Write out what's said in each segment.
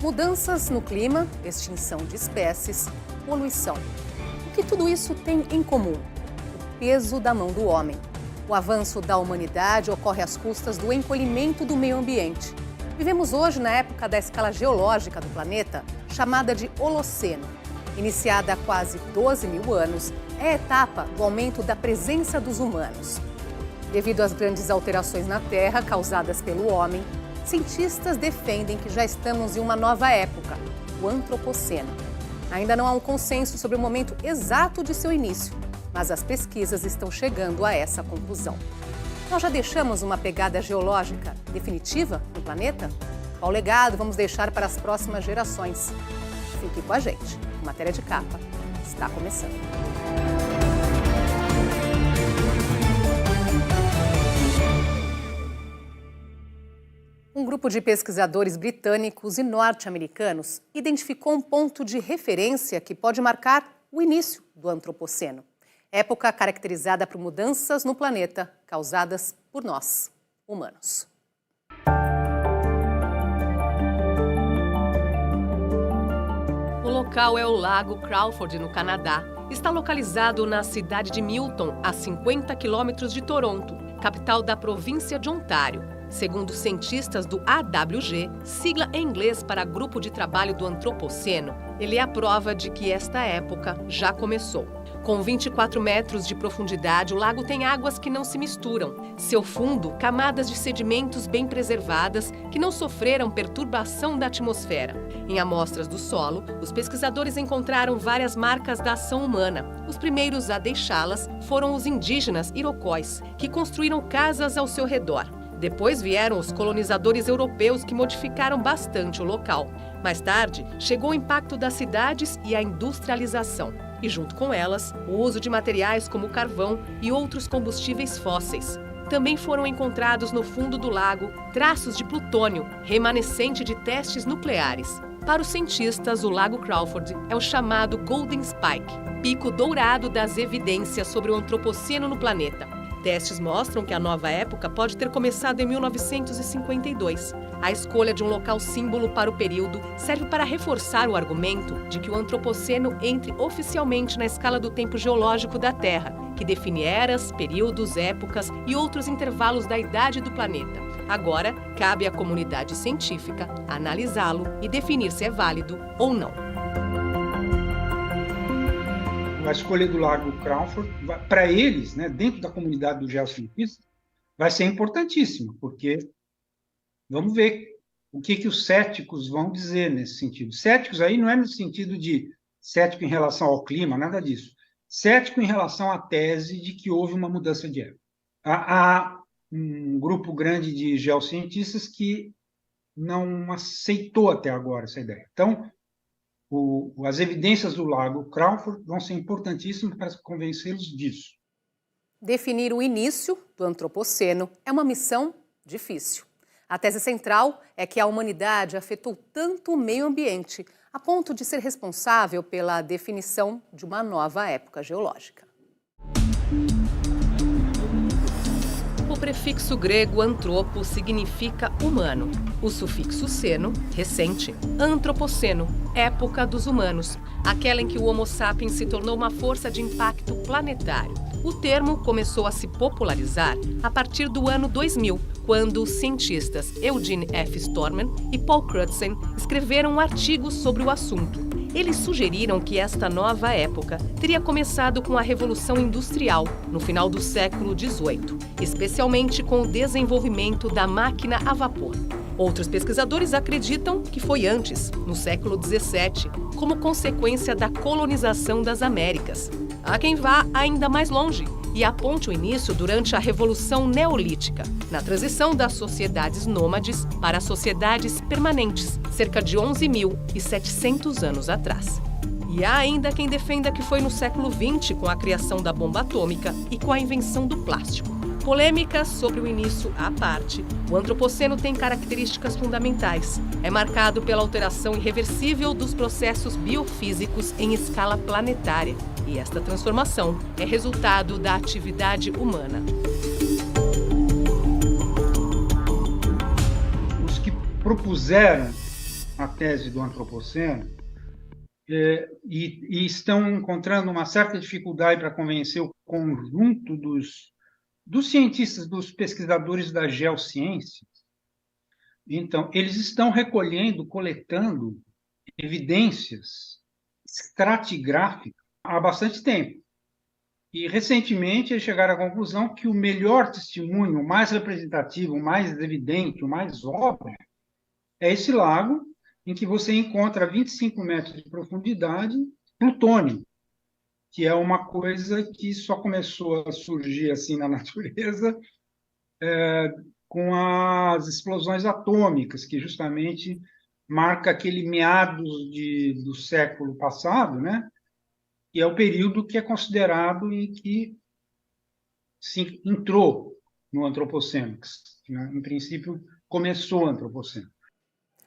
Mudanças no clima, extinção de espécies, poluição. O que tudo isso tem em comum? O peso da mão do homem. O avanço da humanidade ocorre às custas do encolhimento do meio ambiente. Vivemos hoje na época da escala geológica do planeta, chamada de Holoceno. Iniciada há quase 12 mil anos, é a etapa do aumento da presença dos humanos. Devido às grandes alterações na Terra causadas pelo homem, cientistas defendem que já estamos em uma nova época, o Antropoceno. Ainda não há um consenso sobre o momento exato de seu início, mas as pesquisas estão chegando a essa conclusão. Nós já deixamos uma pegada geológica definitiva no planeta? Qual legado vamos deixar para as próximas gerações? Fique com a gente. O Matéria de Capa está começando. Um grupo de pesquisadores britânicos e norte-americanos identificou um ponto de referência que pode marcar o início do Antropoceno, época caracterizada por mudanças no planeta causadas por nós, humanos. O local é o Lago Crawford, no Canadá. Está localizado na cidade de Milton, a 50 quilômetros de Toronto, capital da província de Ontário. Segundo cientistas do AWG, sigla em inglês para Grupo de Trabalho do Antropoceno, ele é a prova de que esta época já começou. Com 24 metros de profundidade, o lago tem águas que não se misturam. Seu fundo, camadas de sedimentos bem preservadas que não sofreram perturbação da atmosfera. Em amostras do solo, os pesquisadores encontraram várias marcas da ação humana. Os primeiros a deixá-las foram os indígenas Iroquois, que construíram casas ao seu redor. Depois vieram os colonizadores europeus que modificaram bastante o local. Mais tarde, chegou o impacto das cidades e a industrialização. E junto com elas, o uso de materiais como carvão e outros combustíveis fósseis. Também foram encontrados no fundo do lago traços de plutônio, remanescente de testes nucleares. Para os cientistas, o Lago Crawford é o chamado Golden Spike, pico dourado das evidências sobre o Antropoceno no planeta. Testes mostram que a nova época pode ter começado em 1952. A escolha de um local símbolo para o período serve para reforçar o argumento de que o Antropoceno entre oficialmente na escala do tempo geológico da Terra, que define eras, períodos, épocas e outros intervalos da idade do planeta. Agora, cabe à comunidade científica analisá-lo e definir se é válido ou não. A escolha do Lago Crawford, para eles, né, dentro da comunidade dos geocientistas, vai ser importantíssima, porque vamos ver o que os céticos vão dizer nesse sentido. Céticos aí não é no sentido de cético em relação ao clima, nada disso. Cético em relação à tese de que houve uma mudança de época. Há um grupo grande de geocientistas que não aceitou até agora essa ideia. Então, as evidências do Lago Crawford vão ser importantíssimas para convencê-los disso. Definir o início do Antropoceno é uma missão difícil. A tese central é que a humanidade afetou tanto o meio ambiente a ponto de ser responsável pela definição de uma nova época geológica. O prefixo grego antropo significa humano. O sufixo ceno, recente. Antropoceno, época dos humanos, aquela em que o Homo sapiens se tornou uma força de impacto planetário. O termo começou a se popularizar a partir do ano 2000, quando os cientistas Eugene F. Storman e Paul Crutzen escreveram um artigo sobre o assunto. Eles sugeriram que esta nova época teria começado com a Revolução Industrial, no final do século XVIII, especialmente com o desenvolvimento da máquina a vapor. Outros pesquisadores acreditam que foi antes, no século XVII, como consequência da colonização das Américas. Há quem vá ainda mais longe e aponte o início durante a Revolução Neolítica, na transição das sociedades nômades para sociedades permanentes, cerca de 11.700 anos atrás. E há ainda quem defenda que foi no século XX, com a criação da bomba atômica e com a invenção do plástico. Polêmicas sobre o início à parte, o Antropoceno tem características fundamentais. É marcado pela alteração irreversível dos processos biofísicos em escala planetária. E esta transformação é resultado da atividade humana. Os que propuseram a tese do antropoceno, e estão encontrando uma certa dificuldade para convencer o conjunto dos cientistas, dos pesquisadores da geociência. Então, eles estão recolhendo, coletando evidências estratigráficas há bastante tempo. E, recentemente, eles chegaram à conclusão que o melhor testemunho, o mais representativo, o mais evidente, o mais óbvio, é esse lago, em que você encontra a 25 metros de profundidade plutônio, que é uma coisa que só começou a surgir assim na natureza com as explosões atômicas, que justamente marca aquele meados do século passado, né? E é o período que é considerado em que se entrou no Antropoceno, que, né, em princípio, começou o Antropoceno.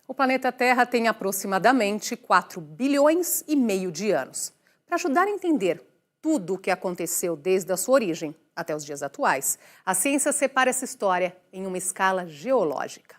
O planeta Terra tem aproximadamente 4,5 bilhões de anos. Para ajudar a entender tudo o que aconteceu desde a sua origem até os dias atuais, a ciência separa essa história em uma escala geológica.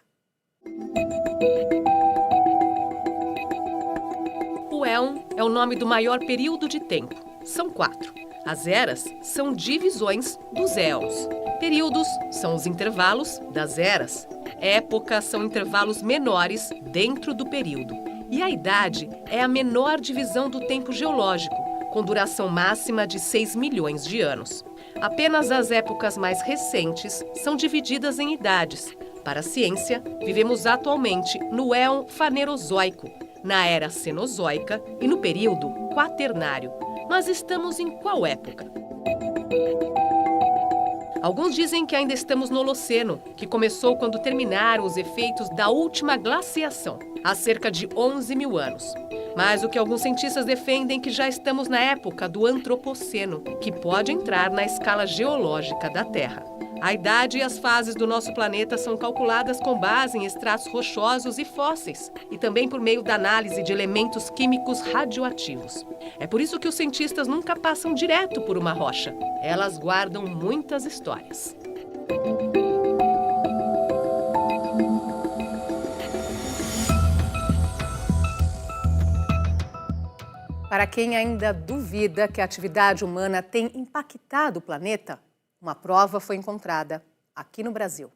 O éon é o nome do maior período de tempo. São 4. As eras são divisões dos éons. Períodos são os intervalos das eras. Épocas são intervalos menores dentro do período. E a idade é a menor divisão do tempo geológico, com duração máxima de 6 milhões de anos. Apenas as épocas mais recentes são divididas em idades. Para a ciência, vivemos atualmente no éon fanerozoico, na era cenozoica e no período quaternário. Mas estamos em qual época? Alguns dizem que ainda estamos no Holoceno, que começou quando terminaram os efeitos da última glaciação, há cerca de 11 mil anos. Mas o que alguns cientistas defendem é que já estamos na época do Antropoceno, que pode entrar na escala geológica da Terra. A idade e as fases do nosso planeta são calculadas com base em estratos rochosos e fósseis, e também por meio da análise de elementos químicos radioativos. É por isso que os cientistas nunca passam direto por uma rocha. Elas guardam muitas histórias. Para quem ainda duvida que a atividade humana tem impactado o planeta, uma prova foi encontrada aqui no Brasil.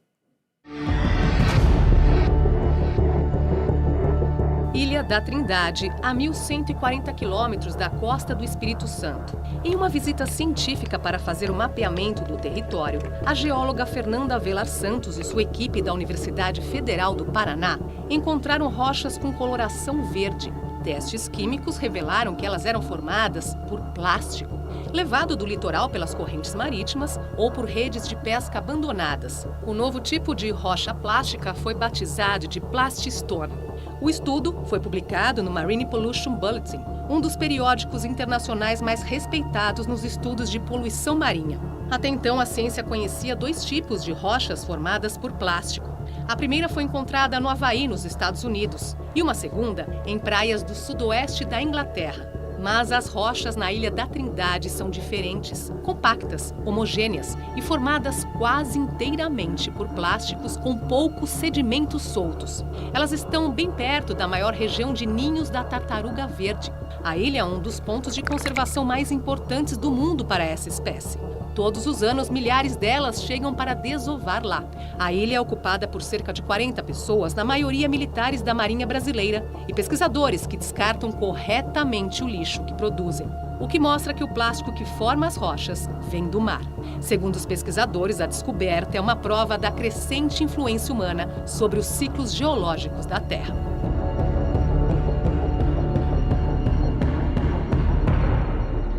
Ilha da Trindade, a 1.140 quilômetros da costa do Espírito Santo. Em uma visita científica para fazer o mapeamento do território, a geóloga Fernanda Velar Santos e sua equipe da Universidade Federal do Paraná encontraram rochas com coloração verde. Testes químicos revelaram que elas eram formadas por plástico, levado do litoral pelas correntes marítimas ou por redes de pesca abandonadas. O novo tipo de rocha plástica foi batizado de Plastistone. O estudo foi publicado no Marine Pollution Bulletin, um dos periódicos internacionais mais respeitados nos estudos de poluição marinha. Até então, a ciência conhecia 2 tipos de rochas formadas por plástico. A primeira foi encontrada no Havaí, nos Estados Unidos, e uma segunda em praias do sudoeste da Inglaterra. Mas as rochas na Ilha da Trindade são diferentes, compactas, homogêneas e formadas quase inteiramente por plásticos com poucos sedimentos soltos. Elas estão bem perto da maior região de ninhos da tartaruga verde. A ilha é um dos pontos de conservação mais importantes do mundo para essa espécie. Todos os anos, milhares delas chegam para desovar lá. A ilha é ocupada por cerca de 40 pessoas, na maioria militares da Marinha Brasileira, e pesquisadores que descartam corretamente o lixo que produzem. O que mostra que o plástico que forma as rochas vem do mar. Segundo os pesquisadores, a descoberta é uma prova da crescente influência humana sobre os ciclos geológicos da Terra.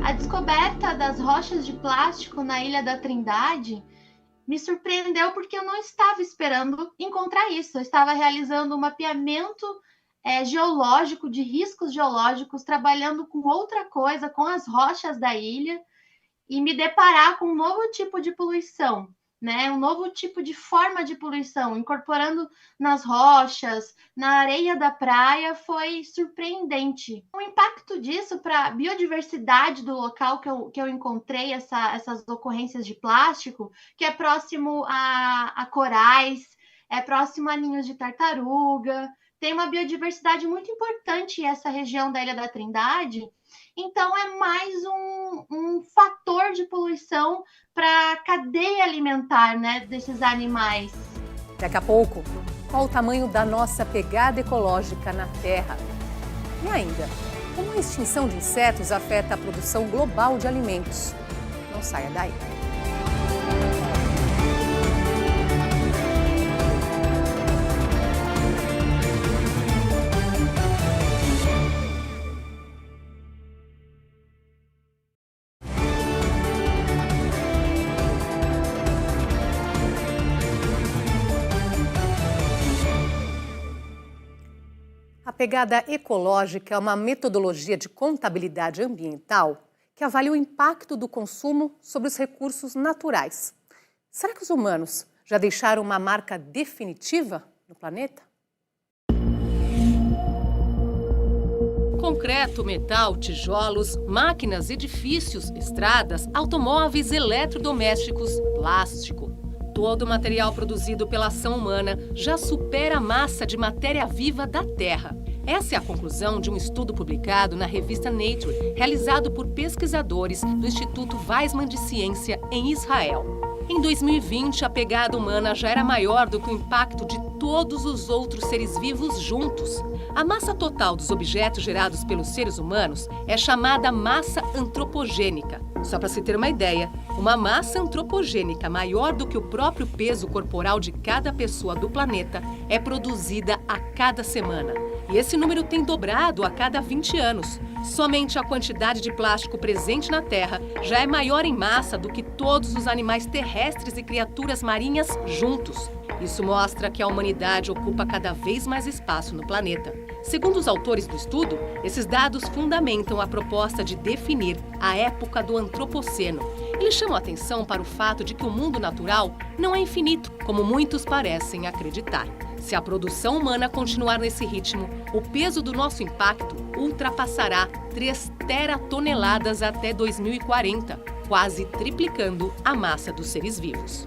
A descoberta das rochas de plástico na Ilha da Trindade me surpreendeu porque eu não estava esperando encontrar isso. Eu estava realizando um mapeamento geológico, de riscos geológicos, trabalhando com outra coisa, com as rochas da ilha, e me deparar com um novo tipo de poluição, né? Um novo tipo de forma de poluição, incorporando nas rochas, na areia da praia, foi surpreendente. O impacto disso para a biodiversidade do local que eu encontrei essas ocorrências de plástico, que é próximo a corais, é próximo a ninhos de tartaruga, tem uma biodiversidade muito importante essa região da Ilha da Trindade, então é mais um fator de poluição para a cadeia alimentar, né, desses animais. Daqui a pouco, qual o tamanho da nossa pegada ecológica na Terra? E ainda, como a extinção de insetos afeta a produção global de alimentos? Não saia daí. A pegada ecológica é uma metodologia de contabilidade ambiental que avalia o impacto do consumo sobre os recursos naturais. Será que os humanos já deixaram uma marca definitiva no planeta? Concreto, metal, tijolos, máquinas, edifícios, estradas, automóveis, eletrodomésticos, plástico. Todo o material produzido pela ação humana já supera a massa de matéria viva da Terra. Essa é a conclusão de um estudo publicado na revista Nature, realizado por pesquisadores do Instituto Weizmann de Ciência em Israel. Em 2020, a pegada humana já era maior do que o impacto de todos os outros seres vivos juntos. A massa total dos objetos gerados pelos seres humanos é chamada massa antropogênica. Só para se ter uma ideia, uma massa antropogênica maior do que o próprio peso corporal de cada pessoa do planeta é produzida a cada semana. E esse número tem dobrado a cada 20 anos. Somente a quantidade de plástico presente na Terra já é maior em massa do que todos os animais terrestres e criaturas marinhas juntos. Isso mostra que a humanidade ocupa cada vez mais espaço no planeta. Segundo os autores do estudo, esses dados fundamentam a proposta de definir a época do Antropoceno. Eles chamam a atenção para o fato de que o mundo natural não é infinito, como muitos parecem acreditar. Se a produção humana continuar nesse ritmo, o peso do nosso impacto ultrapassará 3 teratoneladas até 2040, quase triplicando a massa dos seres vivos.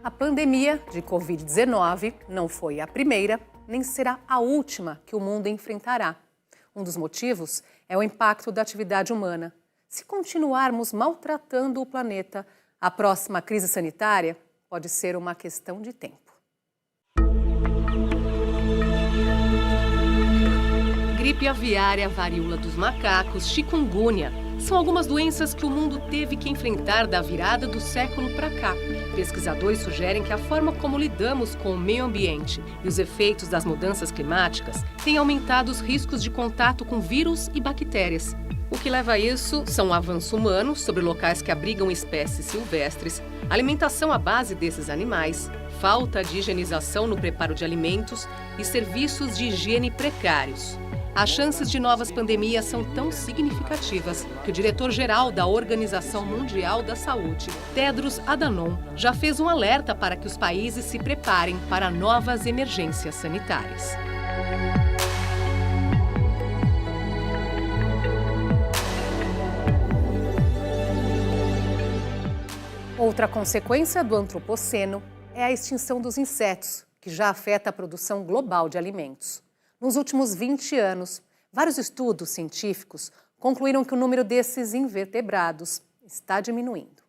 A pandemia de Covid-19 não foi a primeira, nem será a última que o mundo enfrentará. Um dos motivos é o impacto da atividade humana. Se continuarmos maltratando o planeta, a próxima crise sanitária pode ser uma questão de tempo. Gripe aviária, varíola dos macacos, chikungunya são algumas doenças que o mundo teve que enfrentar da virada do século para cá. Pesquisadores sugerem que a forma como lidamos com o meio ambiente e os efeitos das mudanças climáticas têm aumentado os riscos de contato com vírus e bactérias. O que leva a isso são o avanço humano sobre locais que abrigam espécies silvestres, alimentação à base desses animais, falta de higienização no preparo de alimentos e serviços de higiene precários. As chances de novas pandemias são tão significativas que o diretor-geral da Organização Mundial da Saúde, Tedros Adhanom, já fez um alerta para que os países se preparem para novas emergências sanitárias. Outra consequência do Antropoceno é a extinção dos insetos, que já afeta a produção global de alimentos. Nos últimos 20 anos, vários estudos científicos concluíram que o número desses invertebrados está diminuindo.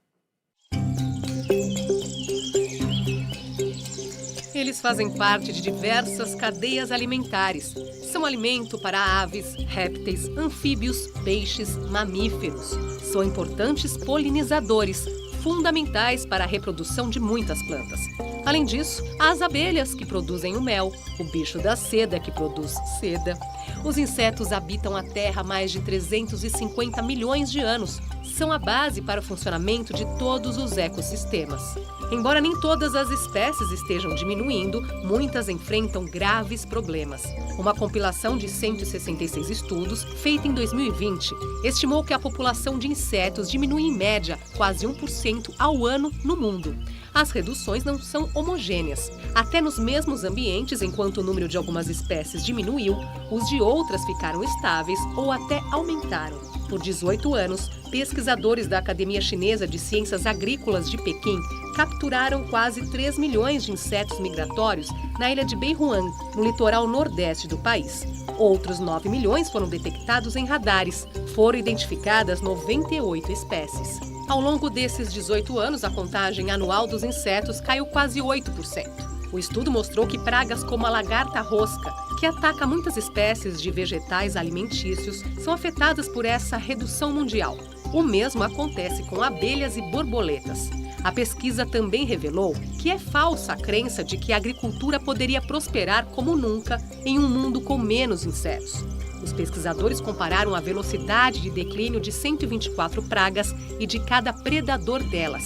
Eles fazem parte de diversas cadeias alimentares. São alimento para aves, répteis, anfíbios, peixes, mamíferos. São importantes polinizadores, fundamentais para a reprodução de muitas plantas. Além disso, há as abelhas, que produzem o mel, o bicho da seda, que produz seda. Os insetos habitam a Terra há mais de 350 milhões de anos. São a base para o funcionamento de todos os ecossistemas. Embora nem todas as espécies estejam diminuindo, muitas enfrentam graves problemas. Uma compilação de 166 estudos, feita em 2020, estimou que a população de insetos diminui em média quase 1% ao ano no mundo. As reduções não são homogêneas. Até nos mesmos ambientes, enquanto o número de algumas espécies diminuiu, os de outras ficaram estáveis ou até aumentaram. Por 18 anos, pesquisadores da Academia Chinesa de Ciências Agrícolas de Pequim capturaram quase 3 milhões de insetos migratórios na ilha de Beihuan, no litoral nordeste do país. Outros 9 milhões foram detectados em radares. Foram identificadas 98 espécies. Ao longo desses 18 anos, a contagem anual dos insetos caiu quase 8%. O estudo mostrou que pragas como a lagarta-rosca, que ataca muitas espécies de vegetais alimentícios, são afetadas por essa redução mundial. O mesmo acontece com abelhas e borboletas. A pesquisa também revelou que é falsa a crença de que a agricultura poderia prosperar como nunca em um mundo com menos insetos. Os pesquisadores compararam a velocidade de declínio de 124 pragas e de cada predador delas.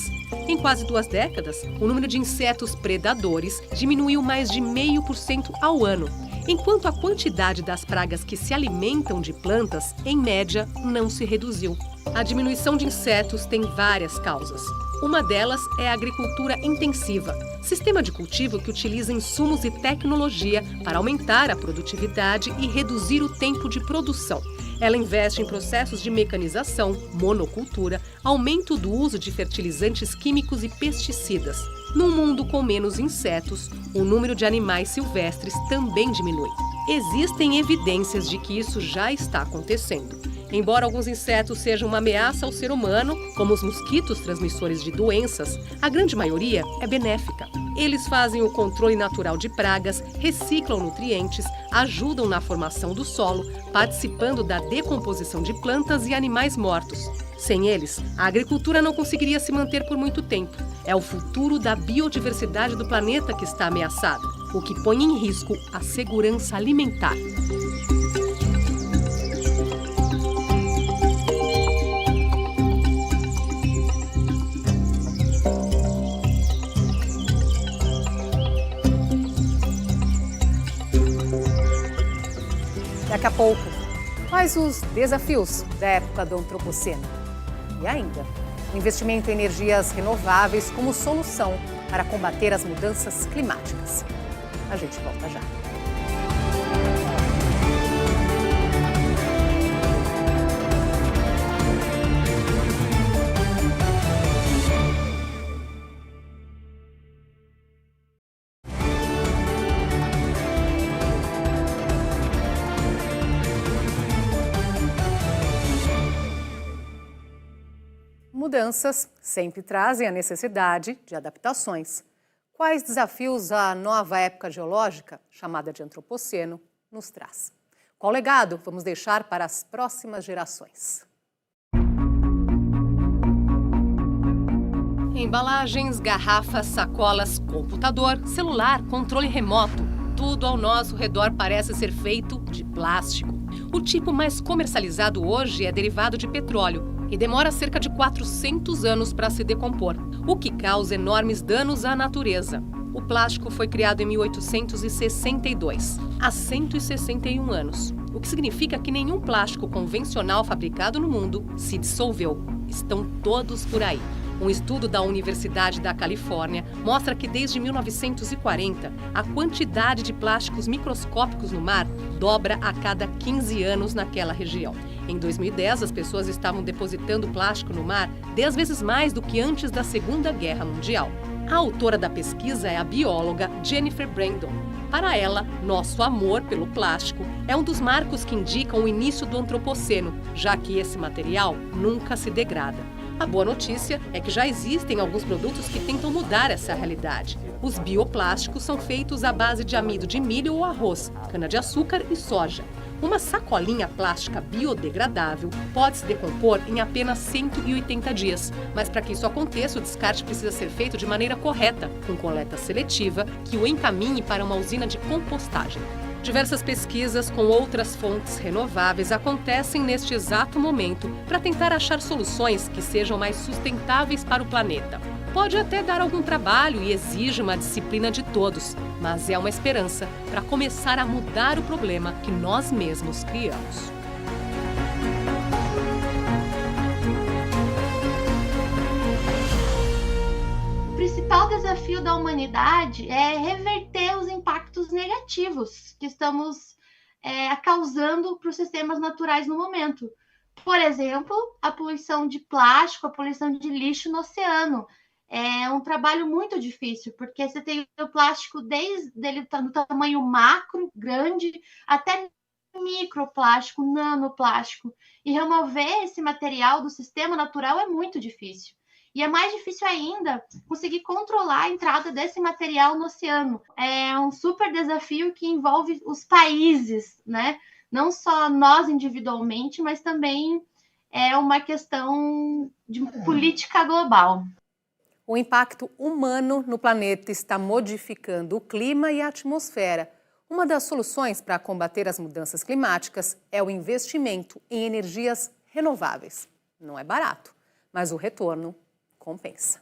Em quase 2 décadas, o número de insetos predadores diminuiu mais de 0,5% ao ano, enquanto a quantidade das pragas que se alimentam de plantas, em média, não se reduziu. A diminuição de insetos tem várias causas. Uma delas é a agricultura intensiva, sistema de cultivo que utiliza insumos e tecnologia para aumentar a produtividade e reduzir o tempo de produção. Ela investe em processos de mecanização, monocultura, aumento do uso de fertilizantes químicos e pesticidas. Num mundo com menos insetos, o número de animais silvestres também diminui. Existem evidências de que isso já está acontecendo. Embora alguns insetos sejam uma ameaça ao ser humano, como os mosquitos transmissores de doenças, a grande maioria é benéfica. Eles fazem o controle natural de pragas, reciclam nutrientes, ajudam na formação do solo, participando da decomposição de plantas e animais mortos. Sem eles, a agricultura não conseguiria se manter por muito tempo. É o futuro da biodiversidade do planeta que está ameaçado, o que põe em risco a segurança alimentar. Daqui a pouco, quais os desafios da época do Antropoceno? E ainda, o investimento em energias renováveis como solução para combater as mudanças climáticas. A gente volta já. Mudanças sempre trazem a necessidade de adaptações. Quais desafios a nova época geológica, chamada de Antropoceno, nos traz? Qual legado vamos deixar para as próximas gerações? Embalagens, garrafas, sacolas, computador, celular, controle remoto. Tudo ao nosso redor parece ser feito de plástico. O tipo mais comercializado hoje é derivado de petróleo e demora cerca de 400 anos para se decompor, o que causa enormes danos à natureza. O plástico foi criado em 1862, há 161 anos, o que significa que nenhum plástico convencional fabricado no mundo se dissolveu. Estão todos por aí. Um estudo da Universidade da Califórnia mostra que desde 1940, a quantidade de plásticos microscópicos no mar dobra a cada 15 anos naquela região. Em 2010, as pessoas estavam depositando plástico no mar 10 vezes mais do que antes da Segunda Guerra Mundial. A autora da pesquisa é a bióloga Jennifer Brandon. Para ela, nosso amor pelo plástico é um dos marcos que indicam o início do Antropoceno, já que esse material nunca se degrada. A boa notícia é que já existem alguns produtos que tentam mudar essa realidade. Os bioplásticos são feitos à base de amido de milho ou arroz, cana-de-açúcar e soja. Uma sacolinha plástica biodegradável pode se decompor em apenas 180 dias. Mas para que isso aconteça, o descarte precisa ser feito de maneira correta, com coleta seletiva que o encaminhe para uma usina de compostagem. Diversas pesquisas com outras fontes renováveis acontecem neste exato momento para tentar achar soluções que sejam mais sustentáveis para o planeta. Pode até dar algum trabalho e exige uma disciplina de todos, mas é uma esperança para começar a mudar o problema que nós mesmos criamos. O principal desafio da humanidade é reverter os impactos negativos que estamos causando para os sistemas naturais no momento. Por exemplo, a poluição de plástico, a poluição de lixo no oceano. É um trabalho muito difícil, porque você tem o plástico desde ele tá no tamanho macro, grande, até microplástico, nanoplástico. E remover esse material do sistema natural é muito difícil. E é mais difícil ainda conseguir controlar a entrada desse material no oceano. É um super desafio que envolve os países, né? Não só nós individualmente, mas também é uma questão de política global. O impacto humano no planeta está modificando o clima e a atmosfera. Uma das soluções para combater as mudanças climáticas é o investimento em energias renováveis. Não é barato, mas o retorno compensa.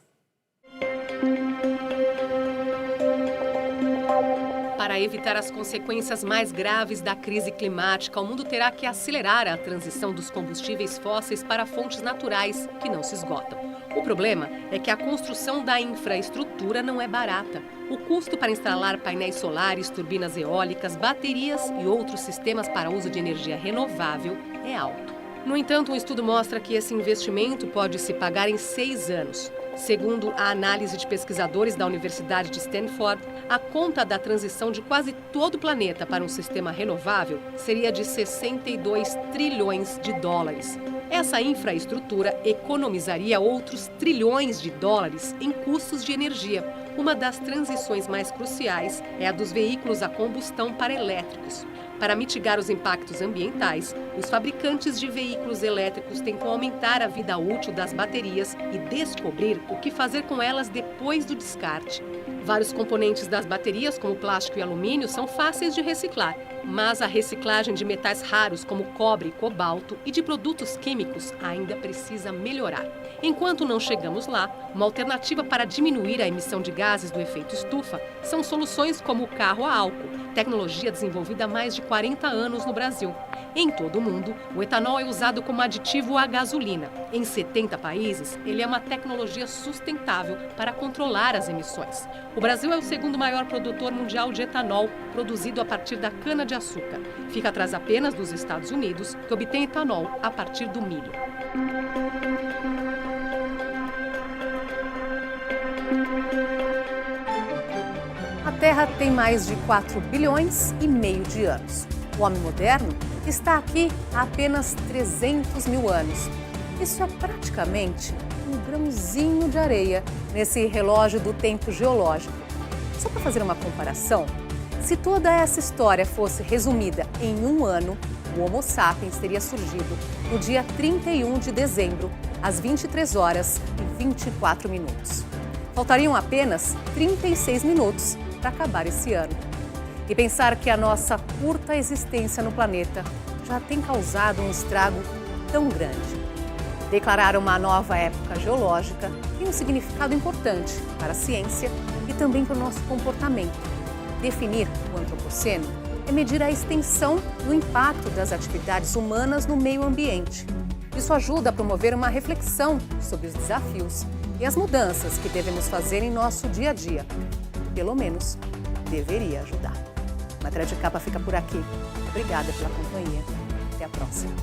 Para evitar as consequências mais graves da crise climática, o mundo terá que acelerar a transição dos combustíveis fósseis para fontes naturais que não se esgotam. O problema é que a construção da infraestrutura não é barata. O custo para instalar painéis solares, turbinas eólicas, baterias e outros sistemas para uso de energia renovável é alto. No entanto, um estudo mostra que esse investimento pode se pagar em 6 anos. Segundo a análise de pesquisadores da Universidade de Stanford, a conta da transição de quase todo o planeta para um sistema renovável seria de 62 trilhões de dólares. Essa infraestrutura economizaria outros trilhões de dólares em custos de energia. Uma das transições mais cruciais é a dos veículos a combustão para elétricos. Para mitigar os impactos ambientais, os fabricantes de veículos elétricos tentam aumentar a vida útil das baterias e descobrir o que fazer com elas depois do descarte. Vários componentes das baterias, como plástico e alumínio, são fáceis de reciclar, mas a reciclagem de metais raros como cobre e cobalto e de produtos químicos ainda precisa melhorar. Enquanto não chegamos lá, uma alternativa para diminuir a emissão de gases do efeito estufa são soluções como o carro a álcool, tecnologia desenvolvida há mais de 40 anos no Brasil. Em todo o mundo, o etanol é usado como aditivo à gasolina. Em 70 países, ele é uma tecnologia sustentável para controlar as emissões. O Brasil é o segundo maior produtor mundial de etanol, produzido a partir da cana-de-açúcar. Fica atrás apenas dos Estados Unidos, que obtém etanol a partir do milho. A Terra tem mais de 4 bilhões e meio de anos. O homem moderno está aqui há apenas 300 mil anos. Isso é praticamente um grãozinho de areia nesse relógio do tempo geológico. Só para fazer uma comparação, se toda essa história fosse resumida em um ano, o Homo sapiens teria surgido no dia 31 de dezembro, às 23 horas e 24 minutos. Faltariam apenas 36 minutos para acabar esse ano. E pensar que a nossa curta existência no planeta já tem causado um estrago tão grande. Declarar uma nova época geológica tem um significado importante para a ciência e também para o nosso comportamento. Definir o antropoceno é medir a extensão do impacto das atividades humanas no meio ambiente. Isso ajuda a promover uma reflexão sobre os desafios e as mudanças que devemos fazer em nosso dia a dia. Pelo menos, deveria ajudar. Matéria de Capa fica por aqui. Obrigada pela companhia. Até a próxima.